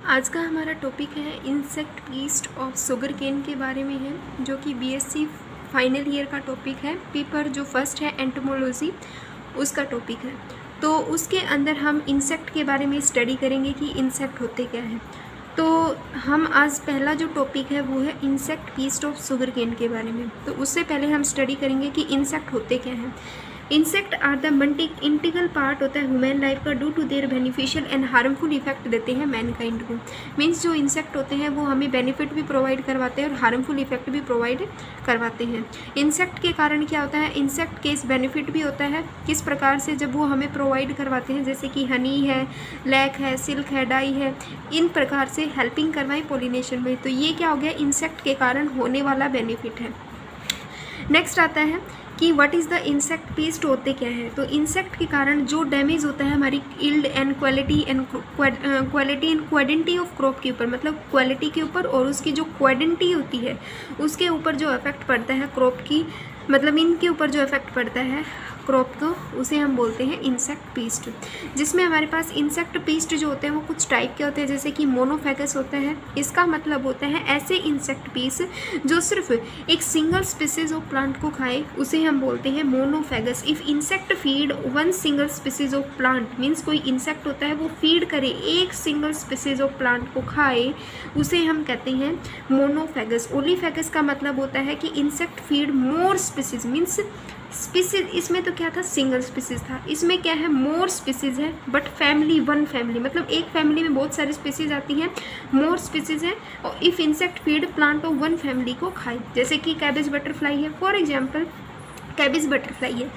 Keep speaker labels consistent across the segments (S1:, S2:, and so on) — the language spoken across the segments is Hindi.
S1: आज का हमारा टॉपिक है इंसेक्ट पीस्ट ऑफ शुगर केन के बारे में है, जो कि बीएससी फाइनल ईयर का टॉपिक है। पेपर जो फर्स्ट है एंटोमोलॉजी, उसका टॉपिक है। तो उसके अंदर हम इंसेक्ट के बारे में स्टडी करेंगे कि इंसेक्ट होते क्या हैं। तो हम आज पहला जो टॉपिक है वो है इंसेक्ट पीस्ट ऑफ शुगर केन के बारे में। तो उससे पहले हम स्टडी करेंगे कि इंसेक्ट होते क्या हैं। Insect are the integral part होता है ह्यूमन लाइफ का, due to their beneficial and harmful effect देते हैं मैनकाइंड को। मीन्स जो इंसेक्ट होते हैं वो हमें बेनिफिट भी प्रोवाइड करवाते हैं और हार्मफुल इफेक्ट भी प्रोवाइड करवाते हैं। इंसेक्ट के कारण क्या होता है, इंसेक्ट केस बेनिफिट भी होता है। किस प्रकार से, जब वो हमें प्रोवाइड करवाते हैं, जैसे कि हनी है, लैक है, सिल्क है, डाई है, इन प्रकार से हेल्पिंग करवाएं पोलिनेशन में। तो ये क्या हो गया, इंसेक्ट के कारण होने वाला बेनिफिट है। नेक्स्ट आता है कि what is the insect pest होते क्या है। तो इंसेक्ट के कारण जो डैमेज होता है हमारी yield and quality and quantity of crop के ऊपर, मतलब क्वालिटी के ऊपर और उसकी जो क्वांटिटी होती है उसके ऊपर जो इफेक्ट पड़ता है क्रॉप की, मतलब इनके ऊपर जो इफेक्ट पड़ता है क्रॉप, तो उसे हम बोलते हैं इंसेक्ट पेस्ट। जिसमें हमारे पास इंसेक्ट पेस्ट जो होते हैं वो कुछ टाइप के होते हैं, जैसे कि मोनोफेगस होता है। इसका मतलब होता है ऐसे इंसेक्ट पेस्ट जो सिर्फ एक सिंगल स्पीसीज ऑफ प्लांट को खाए, उसे हम बोलते हैं monophagous. If insect feed one single species of plant, means कोई इंसेक्ट होता है वो फीड करे, एक सिंगल स्पीसीज ऑफ प्लांट को खाए, उसे हम कहते हैं मोनोफेगस। ओलीफेगस का मतलब होता है कि इंसेक्ट फीड मोर स्पीसीज, मीन्स स्पीसीज, इसमें तो क्या था, सिंगल स्पीसीज था, इसमें क्या है, मोर स्पीसीज है, बट फैमिली वन फैमिली, मतलब एक फैमिली में बहुत सारी स्पीसीज आती हैं, मोर स्पीसीज है। और if insect feed plant of one family को खाए, जैसे कि कैबेज बटरफ्लाई है, फॉर एग्जांपल कैबेज बटरफ्लाई है।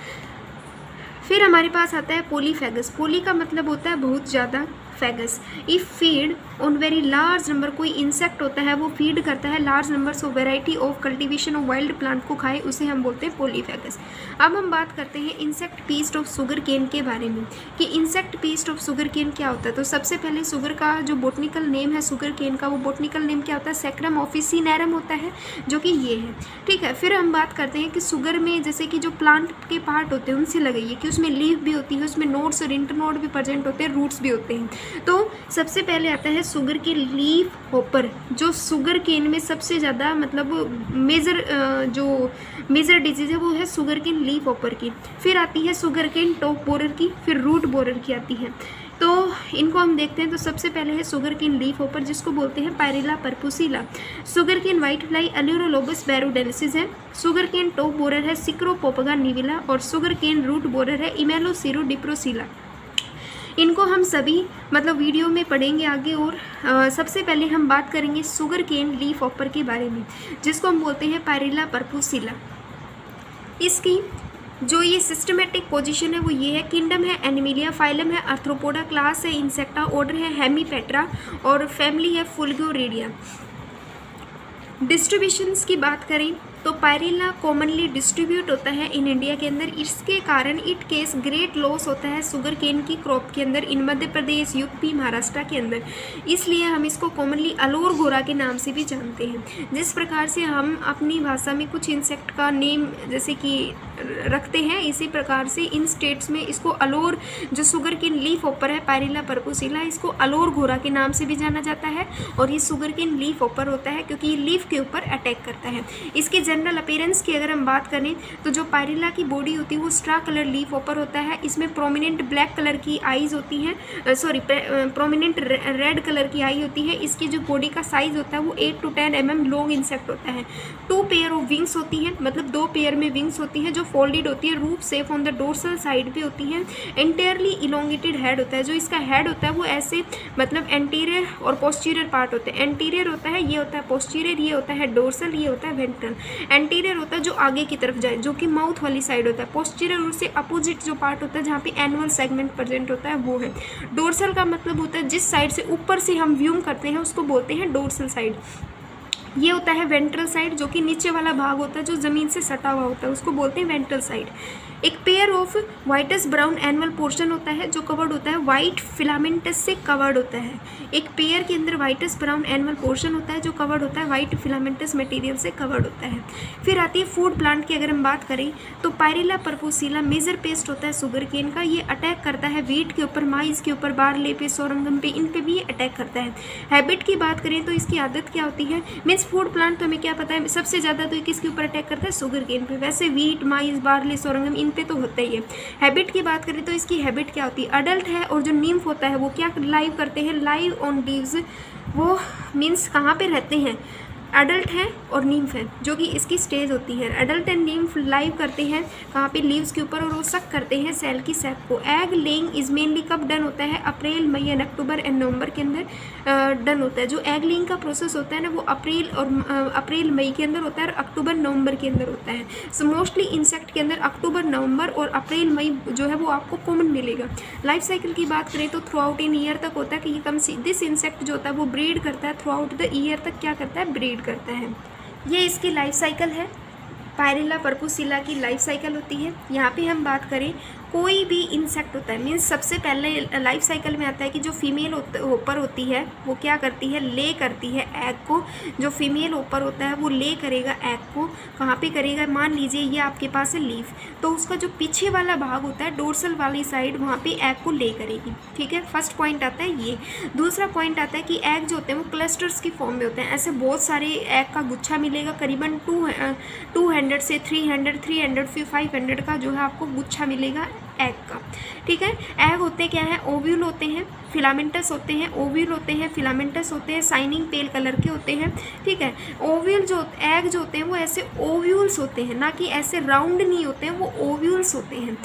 S1: फिर हमारे पास आता है पोलीफेगस। पोली का मतलब होता है बहुत ज़्यादा, phagous if feed on very large number, कोई इंसेक्ट होता है वो फीड करता है large numbers of variety of cultivation of wild plant को खाए, उसे हम बोलते हैं पोलीफेगस। अब हम बात करते हैं insect pest of sugarcane के बारे में कि insect pest of sugarcane क्या होता है। तो सबसे पहले शुगर का जो बोटनिकल नेम है शुगर केन का, वो बोटनिकल नेम क्या होता है, सैक्रम ऑफिसिनेरम होता है, जो कि ये है, ठीक है। फिर हम बात करते हैं कि शुगर में जैसे कि जो प्लांट के पार्ट होते हैं उनसे लगाइए कि उसमें लीफ भी होती है, उसमें नोड्स और इंटरनोड भी प्रेजेंट होते हैं, रूट्स भी होते हैं। तो सबसे पहले आता है शुगर के लीफ हॉपर, जो शुगर केन में सबसे ज़्यादा मतलब मेजर डिजीज़ है वो है शुगर केन लीफ हॉपर की। फिर आती है शुगर केन टॉप बोरर की, फिर रूट बोरर की आती है। तो इनको हम देखते हैं। तो सबसे पहले है शुगर केन लीफ हॉपर, जिसको बोलते हैं Pyrilla perpusilla. Sugarcane whitefly Aleurolobus barodensis है। शुगर केन टॉप बोरर है सिक्रोपोपगा निविला, और शुगर केन रूट बोरर है इमेलोसिरो डिप्रोसिला। इनको हम सभी मतलब वीडियो में पढ़ेंगे आगे। और सबसे पहले हम बात करेंगे शुगर केन लीफ हॉपर के बारे में, जिसको हम बोलते हैं पायरिला परपुसिला। इसकी जो ये सिस्टमेटिक पोजीशन है वो ये है, किंगडम है एनिमिलिया, फाइलम है आर्थ्रोपोडा, क्लास है इंसेक्टा, ऑर्डर है हेमीपेट्रा, और फैमिली है फुल्गोरेडिया। डिस्ट्रीब्यूशंस की बात करें तो पायरिला कॉमनली डिस्ट्रीब्यूट होता है इन इंडिया के अंदर। इसके कारण इट केस ग्रेट लॉस होता है शुगर केन की क्रॉप के अंदर इन मध्य प्रदेश, यूपी, महाराष्ट्र के अंदर। इसलिए हम इसको कॉमनली अलोर घोरा के नाम से भी जानते हैं। जिस प्रकार से हम अपनी भाषा में कुछ इंसेक्ट का नेम जैसे कि रखते हैं, इसी प्रकार से इन स्टेट्स में इसको अलोर, जो शुगर केन लीफ हॉपर है पायरिला परपुसिला, इसको अलोर घोरा के नाम से भी जाना जाता है। और ये शुगर केन लीफ हॉपर होता है क्योंकि ये लीफ के ऊपर अटैक करता है। इसके जनरल अपीयरेंस की अगर हम बात करें तो जो पायरिला की बॉडी होती है वो स्ट्रा कलर लीफ हॉपर होता है। इसमें प्रोमिनेंट ब्लैक कलर की आईज होती हैं, प्रोमिनेंट रेड कलर की आई होती है। इसकी जो बॉडी का साइज होता है वो 8 to 10 mm लॉन्ग इंसेक्ट होता है। 2 पेयर ऑफ विंग्स होती हैं, मतलब 2 पेयर में विंग्स होती हैं जो फोल्डेड होती है, रूप safe on the dorsal side पे होती हैं। एंटायरली इलोंगेटेड हेड होता है, जो इसका हेड होता है वो ऐसे मतलब एंटीरियर और पोस्टीरियर पार्ट होते हैं। एंटीरियर होता है, ये होता है पोस्टीरियर, ये होता है डोर्सल, ये होता है वेंट्रल। एंटीरियर होता है जो आगे की तरफ जाए, जो कि माउथ वाली साइड होता है। पोस्टीरियर उससे अपोजिट जो पार्ट होता है जहाँ पे एनुअल सेगमेंट प्रेजेंट होता है वो है। डोर्सल का मतलब होता है जिस साइड से ऊपर से हम व्यू करते हैं उसको बोलते हैं डोर्सल साइड। ये होता है वेंट्रल साइड, जो कि नीचे वाला भाग होता है जो ज़मीन से सटा हुआ होता है, उसको बोलते हैं वेंट्रल साइड। एक pair of whitish brown annual portion होता है जो कवर्ड होता है वाइट फिलामेंटस से कवर्ड होता है। एक पेयर के अंदर वाइटस ब्राउन एनुअल पोर्शन होता है जो कवर्ड होता है वाइट फिलामेंटस मटेरियल से कवर्ड होता है। फिर आती है फूड प्लांट की अगर हम बात करें तो पायरिला पर्पोसिला मेजर पेस्ट होता है शुगर केन का। ये अटैक करता है वीट के ऊपर, माइस के ऊपर, बार्ले पे, सोरंगम पे, इन पे भी ये अटैक करता है। हैबिट की बात करें तो इसकी आदत क्या होती है, मीन्स फूड प्लांट तो हमें क्या पता है सबसे ज़्यादा तो किसके ऊपर अटैक करता है, शुगर केन पे। वैसे वीट, माइस, बार्ले, सोरंगम इन पे तो होता ही है। हैबिट की बात करें तो इसकी हैबिट क्या होती है, अडल्ट है और जो नीम्फ होता है वो क्या लाइव करते हैं, लाइव ऑन लीव्स। वो मीन्स कहाँ पे रहते हैं, अडल्ट है और नीम्फ है, जो कि इसकी स्टेज होती है। अडल्ट एंड नीम्फ लाइव करते हैं कहाँ पे, लीव्स के ऊपर, और वो सक करते हैं सेल की सैप को। एग लेइंग इज मेनली कब डन होता है, अप्रैल, मई एंड अक्टूबर एंड नवंबर के अंदर डन होता है। जो एग लेइंग का प्रोसेस होता है ना वो अप्रैल मई के अंदर होता है और अक्टूबर नवंबर के अंदर होता है। सो मोस्टली इंसेक्ट के अंदर अक्टूबर नवंबर और अप्रैल मई जो है वो आपको कॉमन मिलेगा। लाइफ साइकिल की बात करें तो थ्रू आउट इन ईयर तक होता है कि ये दिस इंसेक्ट जो होता है वो ब्रीड करता है, थ्रू आउट द ईयर तक क्या करता है, ब्रीड करता है। ये इसकी लाइफ साइकिल है, पायरिला पर्पोसिला की लाइफ साइकिल होती है। यहाँ पे हम बात करें कोई भी इंसेक्ट होता है, मीन्स सबसे पहले लाइफ साइकिल में आता है कि जो फीमेल होपर होती है वो क्या करती है, ले करती है एग को। जो फीमेल होपर होता है वो ले करेगा एग को, कहाँ पे करेगा, मान लीजिए ये आपके पास है लीफ, तो उसका जो पीछे वाला भाग होता है डोर्सल वाली साइड, वहाँ पे एग को ले करेगी। ठीक है, फर्स्ट पॉइंट आता है ये। दूसरा पॉइंट आता है कि एग जो होते हैं वो क्लस्टर्स की फॉर्म में होते हैं। ऐसे बहुत सारे एग का गुच्छा मिलेगा, करीबन 200 से 300 फिर 500 का जो है आपको गुच्छा मिलेगा एग का। ठीक है, एग होते क्या हैं, ओव्यूल होते हैं, फिलामेंटस होते हैं, ओव्यूल होते हैं, फिलामेंटस होते हैं, शाइनिंग पेल कलर के होते हैं। ठीक है, ओव्यूल जो एग जो होते हैं वो ऐसे ओव्यूल्स होते हैं, ना कि ऐसे राउंड नहीं होते हैं, वो ओव्यूल्स होते हैं।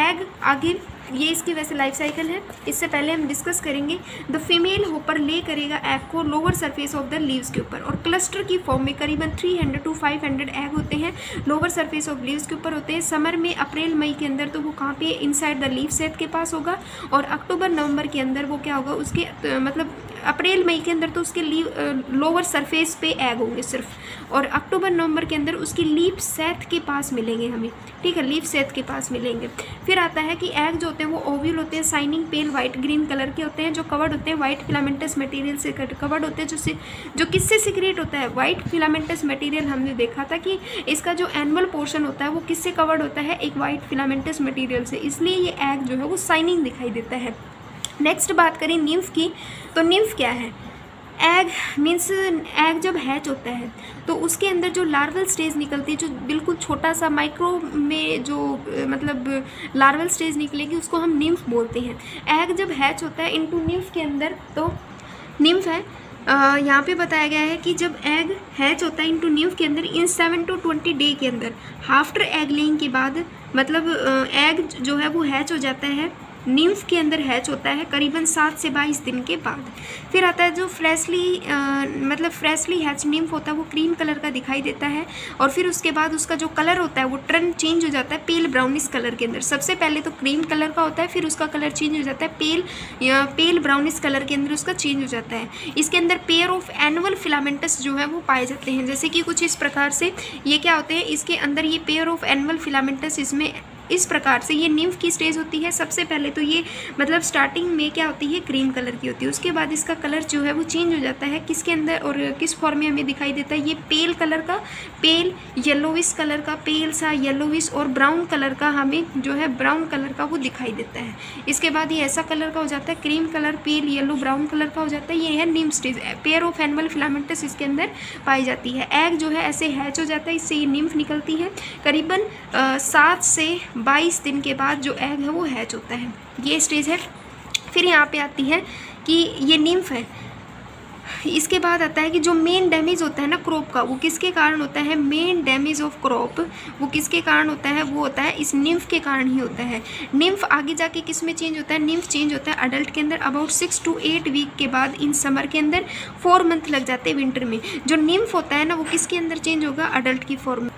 S1: एग आगे ये इसकी वैसे लाइफ साइकिल है। इससे पहले हम डिस्कस करेंगे द फीमेल होपर ले करेगा एग को lower surface of the leaves के ऊपर, और क्लस्टर की फॉर्म में करीबन 300 to 500 एग होते हैं, लोअर सरफेस ऑफ लीव्स के ऊपर होते हैं। समर में अप्रैल मई के अंदर तो वो कहाँ पे, इनसाइड द लीव सेट के पास होगा, और अक्टूबर नवंबर के अंदर वो क्या होगा, उसके मतलब अप्रैल मई के अंदर तो उसके लोअर सरफेस पे एग होंगे सिर्फ, और अक्टूबर नवंबर के अंदर उसकी लीफ सेट के पास मिलेंगे हमें। ठीक है, लीफ सेट के पास मिलेंगे। फिर आता है कि एग जो होते हैं वो ओव्यूल होते हैं, शाइनिंग पेल वाइट ग्रीन कलर के होते हैं, जो कवर्ड होते हैं वाइट फिलामेंटस मटेरियल से कवर्ड होते हैं, जो किससे सिक्रेट होता है, वाइट फिलामेंटस मटेरियल। हमने देखा था कि इसका जो एनुअल पोर्शन होता है वो किससे कवर्ड होता है, एक वाइट फिलामेंटस मटेरियल से, इसलिए ये एग जो है वो शाइनिंग दिखाई देता है। नेक्स्ट बात करें निम्फ की, तो निम्फ क्या है, एग मीन्स एग जब हैच होता है तो उसके अंदर जो लार्वल स्टेज निकलती है, जो बिल्कुल छोटा सा माइक्रो में जो मतलब लार्वल स्टेज निकलेगी, उसको हम निम्फ बोलते हैं। एग जब हैच होता है इनटू निम्फ के अंदर, तो निम्फ है यहाँ पे बताया गया है कि जब एग हैच होता है इनटू निम्फ के अंदर इन 7 to 20 डे के अंदर, आफ्टर एग लेइंग के बाद, मतलब एग जो है वो हैच हो जाता है, निम्फ के अंदर हैच होता है करीबन 7 से 22 दिन के बाद। फिर आता है जो फ्रेशली हैच निम्फ होता है वो क्रीम कलर का दिखाई देता है, और फिर उसके बाद उसका जो कलर होता है वो टर्न चेंज हो जाता है पेल ब्राउनिश कलर के अंदर। सबसे पहले तो क्रीम कलर का होता है, फिर उसका कलर चेंज हो जाता है पेल ब्राउनिश कलर के अंदर उसका चेंज हो जाता है। इसके अंदर पेयर ऑफ एनुअल फिलामेंटस जो है वो पाए जाते हैं, जैसे कि कुछ इस प्रकार से ये क्या होते हैं, इसके अंदर ये पेयर ऑफ एनुअल फिलामेंटस, इसमें इस प्रकार से ये निम्फ की स्टेज होती है। सबसे पहले तो ये मतलब स्टार्टिंग में क्या होती है, क्रीम कलर की होती है, उसके बाद इसका कलर जो है वो चेंज हो जाता है, किसके अंदर और किस फॉर्म में हमें दिखाई देता है, ये पेल कलर का, पेल येलोविश कलर का, पेल सा येलोविश और ब्राउन कलर का, हमें जो है ब्राउन कलर का वो दिखाई देता है। इसके बाद ये ऐसा कलर का हो जाता है, cream colour, pale, yellow, brown colour का हो जाता है। ये है nymph stage, pair of annual filamentous इसके अंदर पाई जाती है। एग जो है ऐसे हैच हो जाता है, इससे ये निम्फ निकलती है। करीबन 7 से 22 दिन के बाद जो एग है वो हैच होता है, ये स्टेज है। फिर यहाँ पे आती है कि ये निम्फ है। इसके बाद आता है कि जो मेन डैमेज होता है ना क्रॉप का, वो किसके कारण होता है, मेन डैमेज ऑफ क्रॉप वो किसके कारण होता है, वो होता है इस निम्फ के कारण ही होता है। निम्फ आगे जाके किस में चेंज होता है, निम्फ चेंज होता है अडल्ट के अंदर अबाउट 6 to 8 वीक के बाद, इन समर के अंदर 4 मंथ लग जाते हैं विंटर में। जो निम्फ होता है ना वो किसके अंदर चेंज होगा, अडल्ट की फॉर्म में।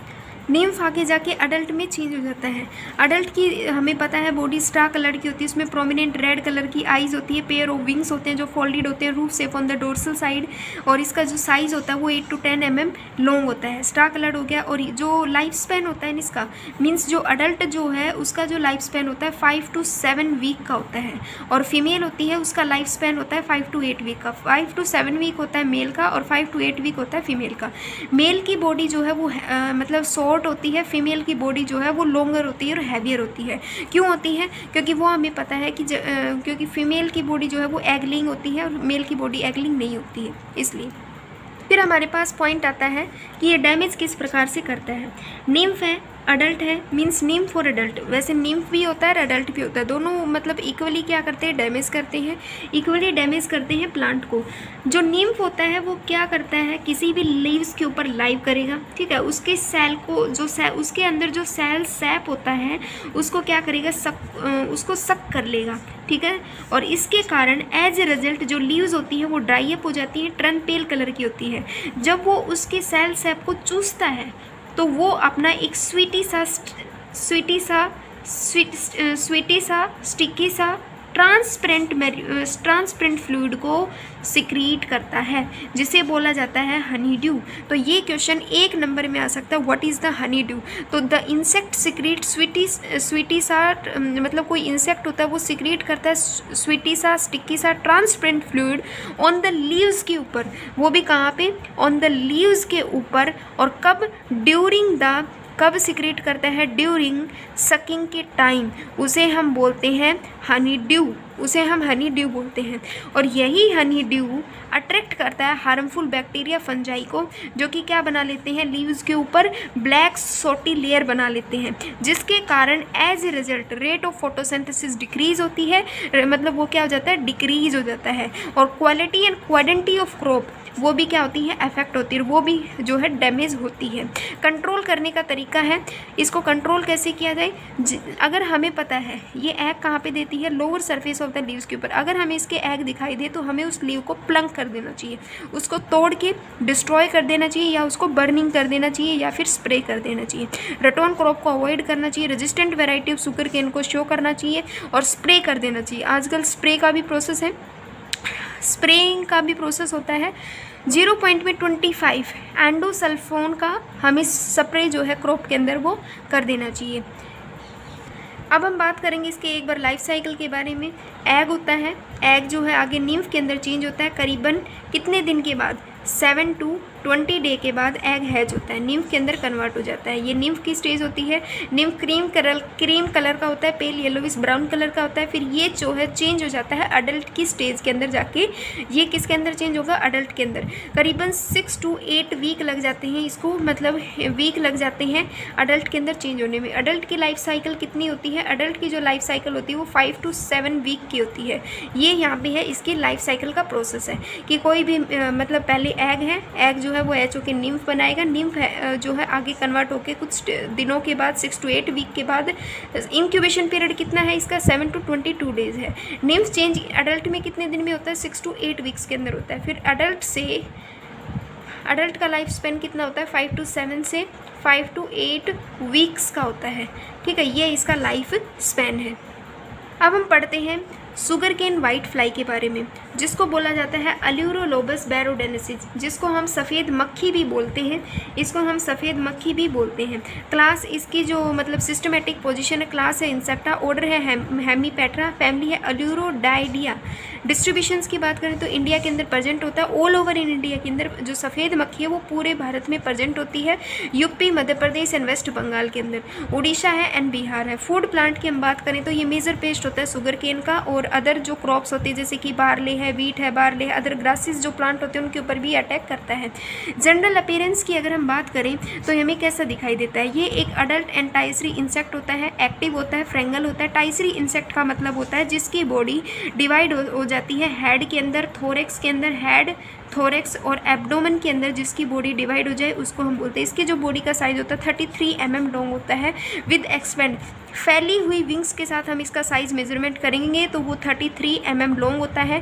S1: निम्फ आगे जाके अडल्ट में चेंज हो जाता है। अडल्ट की हमें पता है बॉडी स्टार कलर की होती है, उसमें प्रोमिनेंट रेड कलर की आइज़ होती है, पेयर ऑफ विंग्स होते हैं जो फोल्डेड होते हैं roof safe on the dorsal side, और इसका जो साइज़ होता है वो 8 to 10 mm लॉन्ग होता है। स्टार कलर हो गया। और जो लाइफ स्पैन होता है इसका, मीन्स जो अडल्ट जो है उसका जो लाइफ स्पैन होता है 5 to 7 वीक का होता है, और फीमेल होती है उसका लाइफ स्पैन होता है 5 to 8 वीक का। 5 to 7 वीक होता है मेल का और 5 to 8 वीक होता है फीमेल का। मेल की बॉडी जो है वो मतलब शॉर्ट होती है, फीमेल की बॉडी जो है वो लॉन्गर होती है और हैवियर होती है। क्यों होती है? क्योंकि वो हमें पता है कि क्योंकि फीमेल की बॉडी जो है वो एग लेइंग होती है और मेल की बॉडी एग लेइंग नहीं होती है, इसलिए। फिर हमारे पास पॉइंट आता है कि ये डैमेज किस प्रकार से करता है। निम्फ है, अडल्ट है, मीन्स निम्फ और अडल्ट। वैसे निम्फ भी होता है, अडल्ट भी होता है, दोनों मतलब इक्वली क्या करते हैं, डैमेज करते हैं, इक्वली डैमेज करते हैं प्लांट को। जो निम्फ होता है वो क्या करता है, किसी भी लीव्स के ऊपर लाइव करेगा, ठीक है, उसके सेल को जो उसके अंदर जो सेल सैप होता है उसको क्या करेगा, उसको सक कर लेगा, ठीक है। और इसके कारण एज ए रिजल्ट जो लीव्स होती हैं वो ड्राई अप हो जाती हैं, टर्न पेल कलर की होती है। जब वो उसके सेल सैप को चूसता है तो वो अपना एक स्वीटी सा स्टिकी सा ट्रांसपेरेंट फ्लूइड को सिक्रीट करता है, जिसे बोला जाता है हनी ड्यू। तो ये क्वेश्चन 1 नंबर में आ सकता है, what is the honey due. तो द इंसेक्ट सिक्रीट स्वीटी सा मतलब कोई इंसेक्ट होता है वो सिक्रीट करता है स्वीटी सा स्टिकी सा transparent fluid on the leaves के ऊपर। वो भी कहाँ पे, ऑन द लीव्स के ऊपर। और कब, कब सिक्रेट करता है, ड्यूरिंग सकिंग के टाइम। उसे हम बोलते हैं हनी ड्यू, उसे हम हनी ड्यू बोलते हैं। और यही हनी ड्यू अट्रैक्ट करता है हार्मफुल बैक्टीरिया फंजाई को, जो कि क्या बना लेते हैं, लीव्स के ऊपर ब्लैक सोटी लेयर बना लेते हैं, जिसके कारण as a result rate of photosynthesis decrease होती है, मतलब वो क्या हो जाता है, डिक्रीज हो जाता है। और quality and quantity of crop वो भी क्या होती है, अफेक्ट होती है, वो भी जो है डैमेज होती है। कंट्रोल करने का तरीका है, इसको कंट्रोल कैसे किया जाए। अगर हमें पता है ये एग कहाँ पे देती है, lower surface of the leaves के ऊपर। अगर हमें इसके एग दिखाई दे तो हमें उस लीव को प्लंक कर देना चाहिए, उसको तोड़ के डिस्ट्रॉय कर देना चाहिए, या उसको बर्निंग कर देना चाहिए, या फिर स्प्रे कर देना चाहिए। रटोन क्रॉप को अवॉइड करना चाहिए, resistant variety of sugarcane को शो करना चाहिए, और स्प्रे कर देना चाहिए। आजकल स्प्रे का भी प्रोसेस है, स्प्रेइंग का भी प्रोसेस होता है। 0.25 एंडोसल्फोन का हमें स्प्रे जो है क्रॉप के अंदर वो कर देना चाहिए। अब हम बात करेंगे इसके एक बार लाइफ साइकिल के बारे में। एग होता है, एग जो है आगे निम्फ के अंदर चेंज होता है करीबन कितने दिन के बाद, 7 to 20 डे के बाद एग हैच होता है, निम्फ के अंदर कन्वर्ट हो जाता है। ये निम्फ की स्टेज होती है। निम्फ क्रीम कलर का होता है, पेल येलोविश ब्राउन कलर का होता है। फिर ये जो है चेंज हो जाता है अडल्ट की स्टेज के अंदर जाके। ये किसके अंदर चेंज होगा, अडल्ट के अंदर। करीबन 6 to 8 वीक लग जाते हैं इसको, मतलब वीक लग जाते हैं अडल्ट के अंदर चेंज होने में। अडल्ट की लाइफ साइकिल कितनी होती है, अडल्ट की जो लाइफ साइकिल होती है वो 5 to 7 वीक की होती है। ये यहाँ पे है इसकी लाइफ साइकिल का प्रोसेस है कि कोई भी मतलब पहले एग है, एग जो है वो एच होकर निम्फ बनाएगा, निम्फ जो है आगे कन्वर्ट होकर कुछ दिनों के बाद 6 to 8 वीक के बाद। इंक्यूबेशन पीरियड कितना है इसका, 7 to 22 डेज है। निम्फ चेंज अडल्ट में कितने दिन में होता है, 6 to 8 वीक्स के अंदर होता है। फिर अडल्ट का लाइफ स्पेन कितना होता है, 5 to 7 से 5 to 8 वीक्स का होता है, ठीक है। ये इसका लाइफ स्पेन है। अब हम पढ़ते हैं शुगर केन वाइट फ्लाई के बारे में, जिसको बोला जाता है अल्यूरोलोबस बैरोडेनेसिस, जिसको हम सफ़ेद मक्खी भी बोलते हैं, इसको हम सफ़ेद मक्खी भी बोलते हैं। क्लास इसकी जो मतलब सिस्टमेटिक पोजीशन है, क्लास है इंसेक्टा, ऑर्डर है हेमीपेट्रा, फैमिली है अल्यूरोडाइडिया। डिस्ट्रीब्यूशंस की बात करें तो इंडिया के अंदर प्रेजेंट होता है, ऑल ओवर इन इंडिया के अंदर जो सफ़ेद मक्खी है वो पूरे भारत में प्रेजेंट होती है, यूपी, मध्य प्रदेश एंड वेस्ट बंगाल के अंदर, उड़ीसा है एंड बिहार है। फूड प्लांट की हम बात करें तो ये मेजर पेस्ट होता है शुगर केन का, और अदर जो क्रॉप्स होती है जैसे कि बार्ले है, वीट है, बार्ले है, अदर ग्रासेस जो प्लांट होते हैं उनके ऊपर भी अटैक करता है। जनरल अपीयरेंस की अगर हम बात करें तो हमें कैसा दिखाई देता है, ये एक अडल्ट एंड टाइसरी इंसेक्ट होता है, एक्टिव होता है, फ्रेंगल होता है। टाइसरी इंसेक्ट का मतलब होता है जिसकी बॉडी डिवाइड हो जाती है हेड के अंदर, थोरेक्स के अंदर हेड, थोरेक्स और एब्डोमेन के अंदर जिसकी बॉडी डिवाइड हो जाए उसको हम बोलते हैं। इसके जो बॉडी का साइज होता है 33 mm लॉन्ग होता है विद एक्सपेंड। फैली हुई विंग्स के साथ हम इसका साइज़ मेजरमेंट करेंगे तो वो 33 mm लॉन्ग होता है।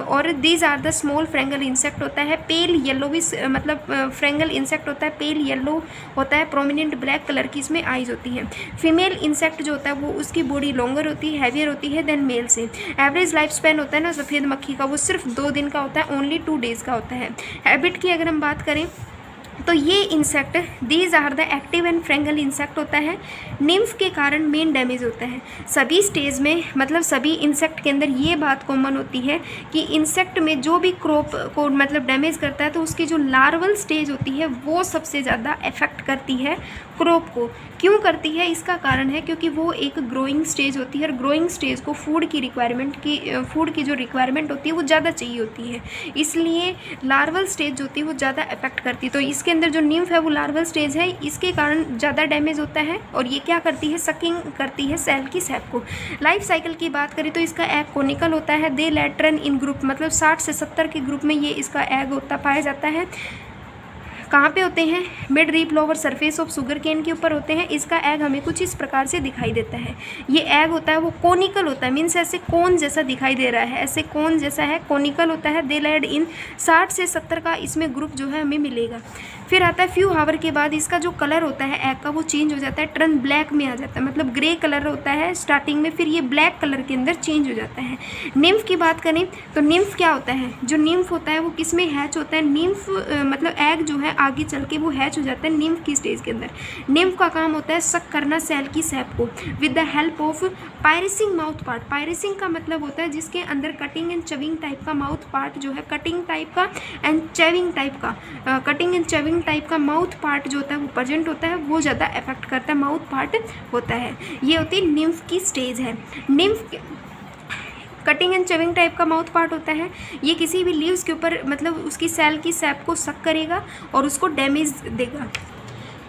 S1: और these are the small fragile insect होता है, पेल येलोविश मतलब फ्रेंगल इंसेक्ट होता है, पेल येलो होता है, प्रोमिनेंट ब्लैक कलर की इसमें आइज होती है। फीमेल इंसेक्ट जो होता है वो उसकी बॉडी लॉन्गर होती है, हैवियर होती है देन मेल से। एवरेज लाइफ स्पैन होता है ना सफ़ेद मक्खी का वो सिर्फ 2 दिन का होता है, ओनली 2 days का होता है। हैबिट की अगर हम बात करें तो ये insect these are the active and fragile insect होता है। निम्फ के कारण मेन डैमेज होता है सभी स्टेज में, मतलब सभी इंसेक्ट के अंदर ये बात कॉमन होती है कि इंसेक्ट में जो भी क्रॉप को मतलब डैमेज करता है तो उसकी जो लार्वल स्टेज होती है वो सबसे ज़्यादा इफेक्ट करती है क्रॉप को। क्यों करती है? इसका कारण है क्योंकि वो एक ग्रोइंग स्टेज होती है और ग्रोइंग स्टेज को फूड की जो रिक्वायरमेंट होती है वो ज़्यादा चाहिए होती है, इसलिए लार्वल स्टेज जो होती है वो ज़्यादा इफेक्ट करती है। तो इसके अंदर जो निम्फ है वो लार्वल स्टेज है, इसके कारण ज़्यादा डैमेज होता है और ये क्या करती है, सकिंग करती है सेल की सैप को। लाइफ साइकिल की बात करें तो इसका एग कोनिकल होता है, दे लैट्रन इन ग्रुप, मतलब 60 से 70 के ग्रुप में ये इसका एग होता पाया जाता है। कहाँ पे होते हैं? Midrib lower surface of sugarcane के ऊपर होते हैं। इसका एग हमें कुछ इस प्रकार से दिखाई देता है। ये एग होता है वो कोनिकल होता है, मीन्स ऐसे कोन जैसा दिखाई दे रहा है, ऐसे कोन जैसा है, कोनिकल होता है। दे लैड इन 60 से 70 का इसमें ग्रुप जो है हमें मिलेगा। फिर आता है फ्यू हावर के बाद इसका जो कलर होता है एग का वो चेंज हो जाता है, टर्न ब्लैक में आ जाता है, मतलब ग्रे कलर होता है स्टार्टिंग में, फिर ये ब्लैक कलर के अंदर चेंज हो जाता है। निम्फ की बात करें तो निम्फ क्या होता है? जो निम्फ होता है वो किस में हैच होता है? निम्फ मतलब एग जो है आगे चल के वो हैच हो जाता है निम्फ की स्टेज के अंदर। निम्फ का काम होता है सक करना सेल की सैप को with the help of piercing mouth part. Piercing का मतलब होता है जिसके अंदर कटिंग एंड चविंग टाइप का माउथ पार्ट जो है, कटिंग टाइप का एंड चविंग टाइप का, कटिंग एंड चविंग टाइप का माउथ पार्ट जो होता है वो प्रेजेंट होता है, वो ज़्यादा इफेक्ट करता है, माउथ पार्ट होता है। ये होती है निम्फ की स्टेज है। Nymph cutting and chewing type का माउथ पार्ट होता है, ये किसी भी लीव्स के ऊपर मतलब उसकी सेल की सैप को सक करेगा और उसको डैमेज देगा।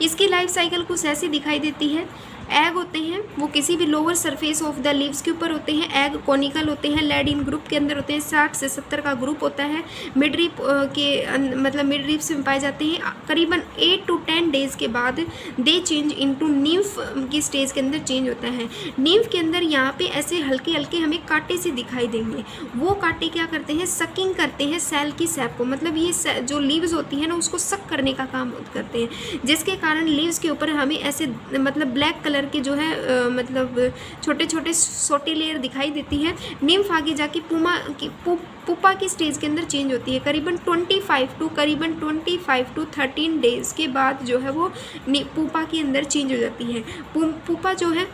S1: इसकी लाइफ साइकिल कुछ ऐसी दिखाई देती है। एग होते हैं वो किसी भी lower surface of the leaves के ऊपर होते हैं, एग कोनिकल होते हैं, लेड इन ग्रुप के अंदर होते हैं, 60 से 70 का ग्रुप होता है, मिड रीप के मतलब मिड रीप्स में पाए जाते हैं। करीबन 8 to 10 days के बाद दे चेंज इनटू निम्फ की स्टेज के अंदर चेंज होता है। निम्फ के अंदर यहाँ पे ऐसे हल्के हल्के हमें कांटे से दिखाई देंगे, वो कांटे क्या करते हैं, सकिंग करते हैं सेल की सैप को, मतलब ये जो लीव्स होती है ना उसको सक करने का काम करते हैं, जिसके कारण लीव्स के ऊपर हमें ऐसे मतलब ब्लैक कलर के जो है मतलब छोटे छोटे सोटी लेयर दिखाई देती है। निम्फ आगे जाके पुपा की स्टेज के अंदर चेंज होती है। करीबन 25 to 13 days के बाद जो है वो पुपा के अंदर चेंज हो जाती है। पुपा जो है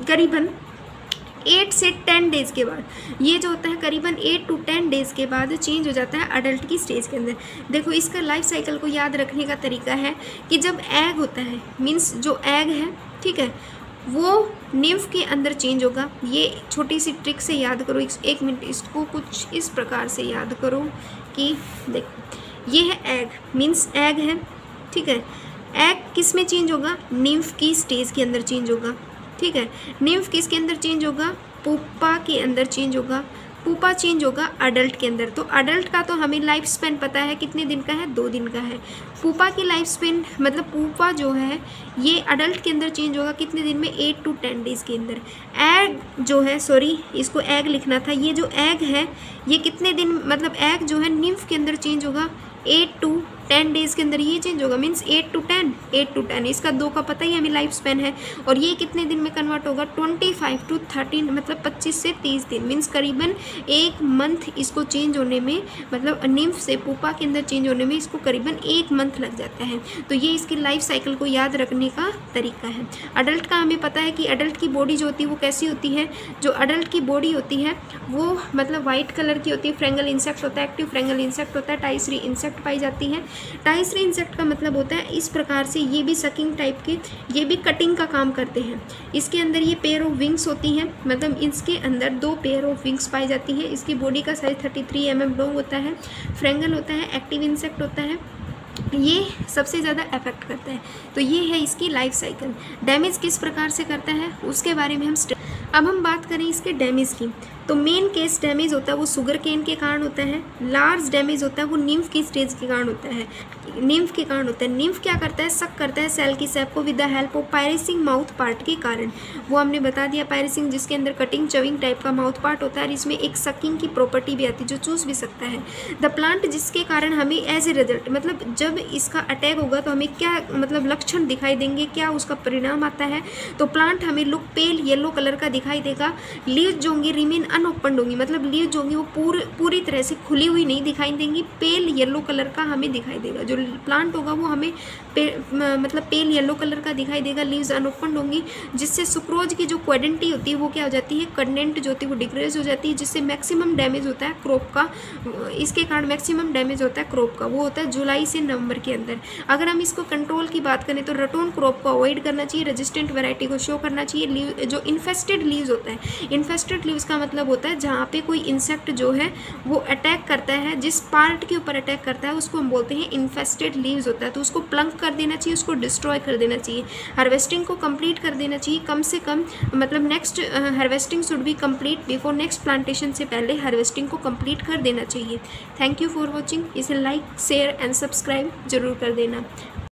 S1: करीबन 8 से 10 days के बाद, ये जो होता है करीबन 8 to 10 days के बाद चेंज हो जाता है अडल्ट की स्टेज के अंदर। देखो इसका लाइफ साइकिल को याद रखने का तरीका है कि जब एग होता है, मीन्स जो एग है ठीक है वो निम्फ के अंदर चेंज होगा। ये छोटी सी ट्रिक से याद करो, 1 मिनट इसको कुछ इस प्रकार से याद करो कि देखो ये है एग, मीन्स एग है ठीक है। एग किस में चेंज होगा? निम्फ की स्टेज के अंदर चेंज होगा ठीक है। निम्फ किसके अंदर चेंज होगा? पुपा के अंदर चेंज होगा। पुपा चेंज होगा अडल्ट के अंदर। तो अडल्ट का तो हमें लाइफ स्पेन पता है कितने दिन का है, 2 दिन का है। पुपा की लाइफ स्पेन मतलब पुपा जो है ये अडल्ट के अंदर चेंज होगा कितने दिन में, 8 to 10 days के अंदर। एग जो है, सॉरी इसको एग लिखना था, ये जो एग है ये कितने दिन मतलब एग जो है निम्फ के अंदर चेंज होगा 8 to 10 days के अंदर ये चेंज होगा, मीन्स 8 to 10 इसका 2 का पता ही हमें लाइफ स्पेन है। और ये कितने दिन में कन्वर्ट होगा? 25 to 30 मतलब 25 से 30 दिन, मीन्स करीबन 1 month इसको चेंज होने में, मतलब निम्फ से पुपा के अंदर चेंज होने में इसको करीबन 1 month लग जाता है। तो ये इसकी लाइफ साइकिल को याद रखने का तरीका है। अडल्ट का हमें पता है कि अडल्ट की बॉडी जो होती है वो कैसी होती है, जो अडल्ट की बॉडी होती है वो मतलब वाइट कलर की होती है, फ्रेंगल इंसेक्ट होता है, एक्टिव फ्रेंगल इंसेक्ट होता है, टाइसरी इंसेक्ट पाई जाती है। टाइसरी इंसेक्ट का मतलब होता है इस प्रकार से, ये भी सकिंग टाइप के, ये भी कटिंग का काम करते हैं। इसके अंदर ये पेयर ऑफ विंग्स होती हैं, मतलब इसके अंदर 2 पेयर ऑफ विंग्स पाई जाती हैं। इसकी बॉडी का साइज 33 mm लॉन्ग होता है, फ्रेंगल होता है, एक्टिव इंसेक्ट होता है, ये सबसे ज़्यादा अफेक्ट करता है। तो ये है इसकी लाइफ साइकिल। डैमेज किस प्रकार से करता है उसके बारे में अब हम बात करें इसके डैमेज की, तो मेन केस डैमेज होता है वो शुगर केन के कारण होता है, लार्ज डैमेज होता है वो निम्फ की स्टेज के कारण होता है, निम्फ के कारण होता है। निम्फ क्या करता है, सक करता है सेल की सेप को with the help of piercing mouth part के कारण। वो हमने बता दिया पायरेसिंग जिसके अंदर कटिंग चविंग टाइप का माउथ पार्ट होता है और इसमें एक सकिंग की प्रॉपर्टी भी आती है जो चूस भी सकता है। द प्लांट जिसके कारण हमें एज ए रिजल्ट मतलब जब इसका अटैक होगा तो हमें क्या मतलब लक्षण दिखाई देंगे, क्या उसका परिणाम आता है, तो प्लांट हमें लुक पेल येलो कलर का दिखाई देगा। लीव्स जो होंगी रिमेन अनओपन होंगी, मतलब लीव्स जो होंगी वो पूरी तरह से खुली हुई नहीं दिखाई देंगी, पेल येलो कलर का हमें दिखाई देगा। जो प्लांट होगा वो हमें मतलब पेल येलो कलर का दिखाई देगा। लीव्स अनओपन होंगी जिससे सुक्रोज की जो क्वाड्रेंटी होती है वो क्या हो जाती है, कंटेंट जो होती है वो डिक्रीज हो जाती है, जिससे मैक्सिमम डैमेज होता है क्रॉप का। इसके कारण मैक्सिमम डैमेज होता है क्रॉप का, वो होता है जुलाई से नवंबर के अंदर। अगर हम इसको कंट्रोल की बात करें तो रटोन क्रॉप को अवॉइड करना चाहिए, रेजिस्टेंट वैरायटी को शो करना चाहिए। जो इन्फेस्टेड लीव्स होता है, इन्फेस्टेड लीव्स का मतलब होता है जहाँ पे कोई इंसेक्ट जो है वो अटैक करता है, जिस पार्ट के ऊपर अटैक करता है उसको हम बोलते हैं इन्फेस्टेड लीव्स होता है, तो उसको प्लंक कर देना चाहिए, उसको डिस्ट्रॉय कर देना चाहिए। हार्वेस्टिंग को कंप्लीट कर देना चाहिए कम से कम, मतलब next harvesting should be complete before next plantation से पहले हार्वेस्टिंग को कंप्लीट कर देना चाहिए। Thank you for watching. इसे लाइक शेयर एंड सब्सक्राइब जरूर कर देना।